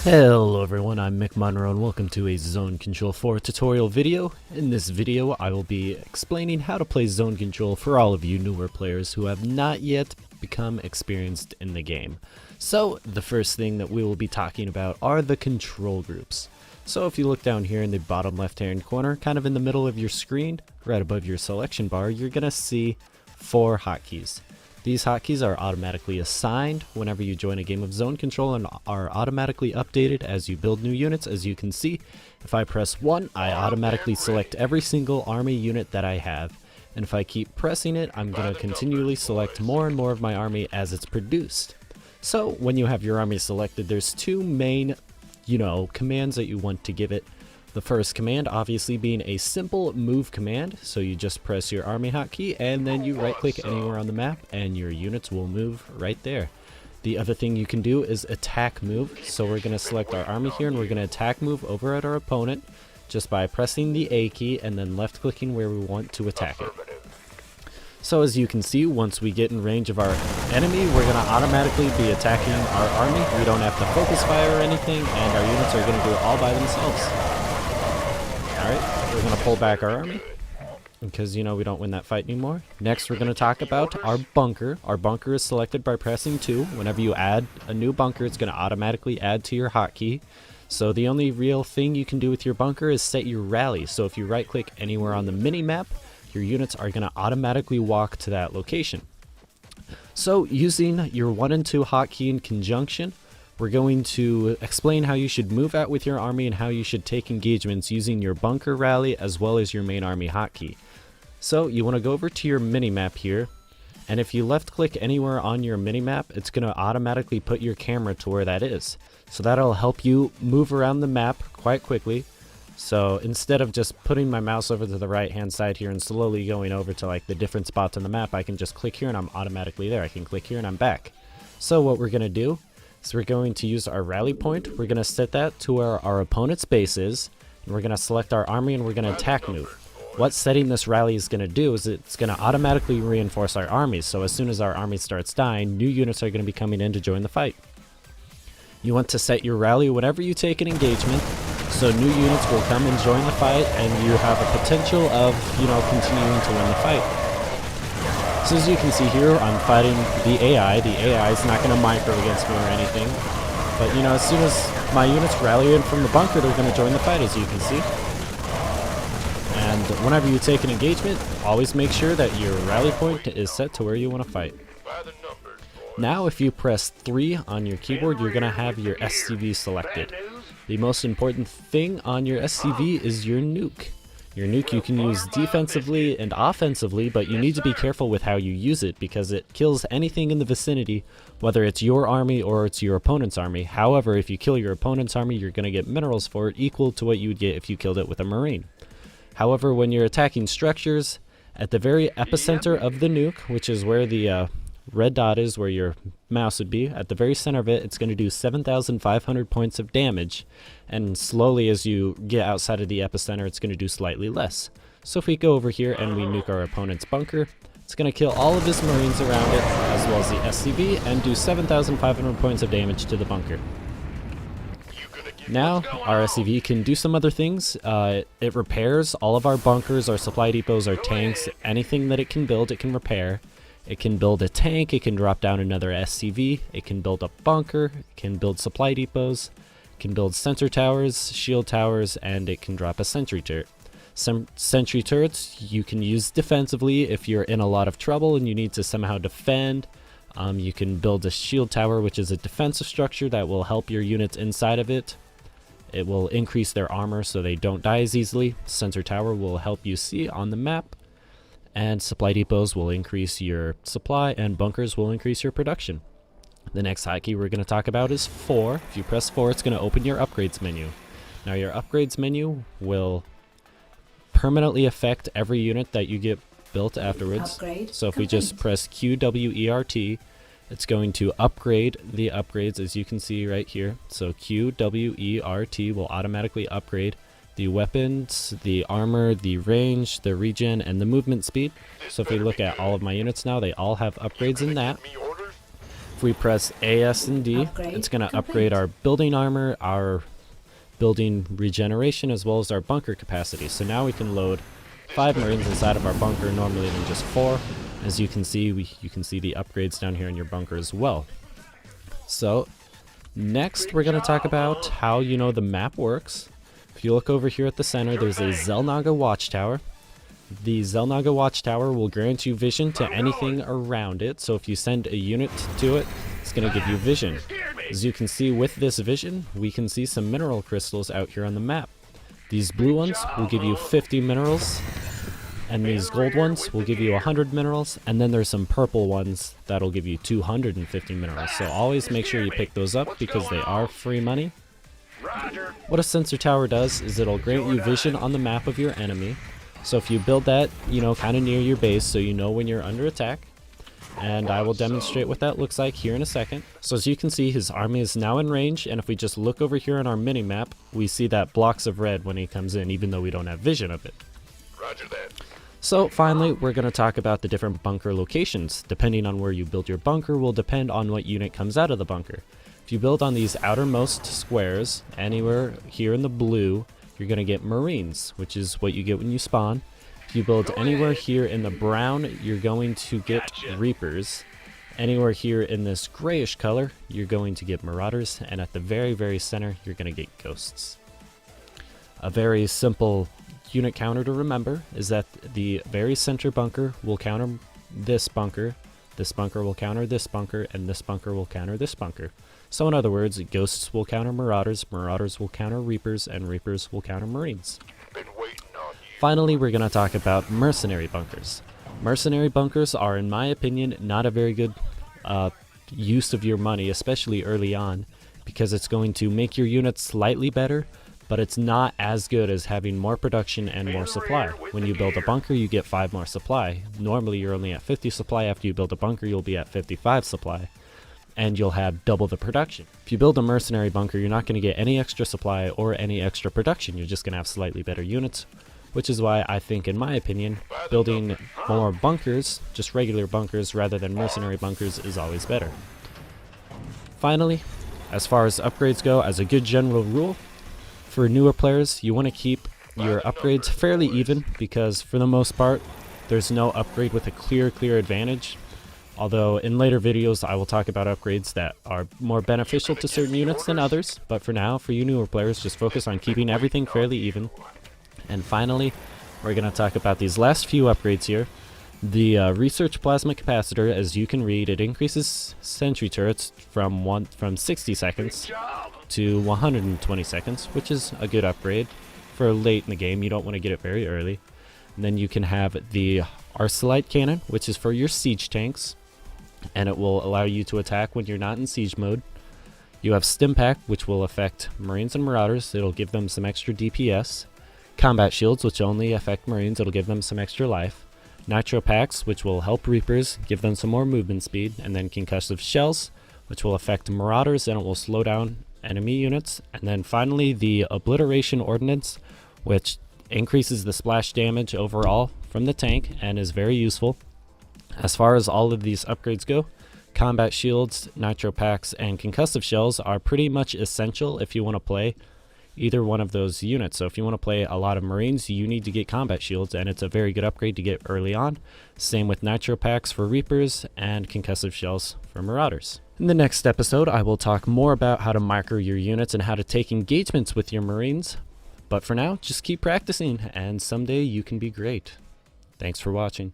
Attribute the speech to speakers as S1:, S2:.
S1: Hello everyone, I'm McMonroe and welcome to a Zone Control 4 tutorial video. In this video I will be explaining how to play Zone Control for all of you newer players who have not yet become experienced in the game. So the first thing that we will be talking about are the control groups. So if you look down here in the bottom left hand corner, kind of in the middle of your screen, right above your selection bar, you're going to see 4 hotkeys. These hotkeys are automatically assigned whenever you join a game of Zone Control and are automatically updated as you build new units. As you can see, if I press 1, I automatically select every single army unit that I have. And if I keep pressing it, I'm going to continually select more and more of my army as it's produced. So when you have your army selected, there's 2 main, commands that you want to give it. The first command obviously being a simple move command, so you just press your army hotkey and then you right click anywhere on the map and your units will move right there. The other thing you can do is attack move, so we're going to select our army here and we're going to attack move over at our opponent just by pressing the A key and then left clicking where we want to attack it. So as you can see, once we get in range of our enemy, we're going to automatically be attacking our army. We don't have to focus fire or anything, and our units are going to do it all by themselves. Alright, we're going to pull back our army because, we don't win that fight anymore. Next, we're going to talk about our bunker. Our bunker is selected by pressing 2. Whenever you add a new bunker, it's going to automatically add to your hotkey. So the only real thing you can do with your bunker is set your rally. So if you right click anywhere on the mini-map, your units are going to automatically walk to that location. So using your 1 and 2 hotkey in conjunction, we're going to explain how you should move out with your army and how you should take engagements using your bunker rally as well as your main army hotkey. So you want to go over to your minimap here, and if you left click anywhere on your minimap, it's going to automatically put your camera to where that is. So that'll help you move around the map quite quickly. So instead of just putting my mouse over to the right hand side here and slowly going over to like the different spots on the map, I can just click here and I'm automatically there. I can click here and I'm back. So what we're going to do, so we're going to use our rally point. We're going to set that to where our opponent's base is, and we're going to select our army and we're going to attack move. What setting this rally is going to do is it's going to automatically reinforce our armies, so as soon as our army starts dying, new units are going to be coming in to join the fight. You want to set your rally whenever you take an engagement, so new units will come and join the fight, and you have a potential of, continuing to win the fight. So as you can see here, I'm fighting the AI. The AI is not going to micro against me or anything. But, as soon as my units rally in from the bunker, they're going to join the fight, as you can see. And whenever you take an engagement, always make sure that your rally point is set to where you want to fight. Now, if you press 3 on your keyboard, you're going to have your SCV selected. The most important thing on your SCV is your nuke. Your nuke you can use defensively and offensively, but you need to be careful with how you use it because it kills anything in the vicinity, whether it's your army or it's your opponent's army. However, if you kill your opponent's army, you're going to get minerals for it equal to what you would get if you killed it with a marine. However, when you're attacking structures, at the very epicenter of the nuke, which is where the red dot is, where your mouse would be, at the very center of it, it's going to do 7,500 points of damage, and slowly as you get outside of the epicenter, it's going to do slightly less. So if we go over here and we nuke our opponent's bunker, it's going to kill all of his marines around it, as well as the SCV, and do 7,500 points of damage to the bunker. Now, our SCV can do some other things. It repairs all of our bunkers, our supply depots, our tanks, anything that it can build, it can repair. It can build a tank, it can drop down another SCV, it can build a bunker, it can build supply depots, it can build sensor towers, shield towers, and it can drop a sentry turret. Some sentry turrets you can use defensively if you're in a lot of trouble and you need to somehow defend. You can build a shield tower, which is a defensive structure that will help your units inside of it. It will increase their armor so they don't die as easily. Sensor tower will help you see on the map. And supply depots will increase your supply, and bunkers will increase your production. The next hotkey we're going to talk about is 4. If you press 4, it's going to open your upgrades menu. Now your upgrades menu will permanently affect every unit that you get built afterwards. So if we just press QWERT, it's going to upgrade the upgrades, as you can see right here. So QWERT will automatically upgrade the weapons, the armor, the range, the regen, and the movement speed. So if we look at all of my units now, they all have upgrades in that. If If we press A, S, and D, it's going to upgrade our building armor, our building regeneration, as well as our bunker capacity. So now we can load 5 Marines inside of our bunker, normally than just 4. As you can see, you can see the upgrades down here in your bunker as well. So next we're going to talk about how the map works. If you look over here at the center, there's a Xel'Naga watchtower. The Xel'Naga watchtower will grant you vision to anything around it, so if you send a unit to it, it's going to give you vision. As you can see with this vision, we can see some mineral crystals out here on the map. These blue ones will give you 50 minerals, and these gold ones will give you 100 minerals, and then there's some purple ones that'll give you 250 minerals. So always make sure you pick those up because they are free money. What a sensor tower does is it'll grant you vision on the map of your enemy. So if you build that, kind of near your base so you know when you're under attack. And I will demonstrate what that looks like here in a second. So as you can see, his army is now in range, and if we just look over here on our mini-map, we see that blocks of red when he comes in, even though we don't have vision of it.
S2: Roger that.
S1: So finally, we're going to talk about the different bunker locations. Depending on where you build your bunker will depend on what unit comes out of the bunker. If you build on these outermost squares, anywhere here in the blue, you're going to get Marines, which is what you get when you spawn. If you build anywhere here in the brown, you're going to get Reapers. Anywhere here in this grayish color, you're going to get Marauders. And at the very, very center, you're going to get Ghosts. A very simple unit counter to remember is that the very center bunker will counter this bunker will counter this bunker, and this bunker will counter this bunker. So in other words, Ghosts will counter Marauders, Marauders will counter Reapers, and Reapers will counter Marines.
S2: Been waiting on you.
S1: Finally, we're going to talk about mercenary bunkers. Mercenary bunkers are, in my opinion, not a very good use of your money, especially early on, because it's going to make your units slightly better, but it's not as good as having more production and more supply. When you build a bunker, you get 5 more supply. Normally, you're only at 50 supply. After you build a bunker, you'll be at 55 supply, and you'll have double the production. If you build a mercenary bunker, you're not going to get any extra supply or any extra production. You're just going to have slightly better units, which is why I think, in my opinion, building more bunkers, just regular bunkers rather than mercenary bunkers, is always better. Finally, as far as upgrades go, as a good general rule, for newer players, you want to keep your upgrades fairly even, because for the most part, there's no upgrade with a clear advantage. Although in later videos, I will talk about upgrades that are more beneficial to certain units than others. But for now, for you newer players, just focus on keeping everything fairly even. And finally, we're going to talk about these last few upgrades here. The Research Plasma Capacitor, as you can read, it increases sentry turrets from 60 seconds to 120 seconds, which is a good upgrade for late in the game. You don't want to get it very early. And then you can have the Arcellite Cannon, which is for your siege tanks, and it will allow you to attack when you're not in siege mode. You have Stimpak, which will affect Marines and Marauders. It'll give them some extra DPS. Combat Shields, which only affect Marines. It'll give them some extra life. Nitro Packs, which will help Reapers, give them some more movement speed. And then Concussive Shells, which will affect Marauders, and it will slow down enemy units. And then finally, the Obliteration Ordnance, which increases the splash damage overall from the tank and is very useful. As far as all of these upgrades go, Combat Shields, Nitro Packs, and Concussive Shells are pretty much essential if you want to play either one of those units. So if you want to play a lot of Marines, you need to get Combat Shields, and it's a very good upgrade to get early on. Same with Nitro Packs for Reapers and Concussive Shells for Marauders. In the next episode, I will talk more about how to micro your units and how to take engagements with your Marines. But for now, just keep practicing, and someday you can be great. Thanks for watching.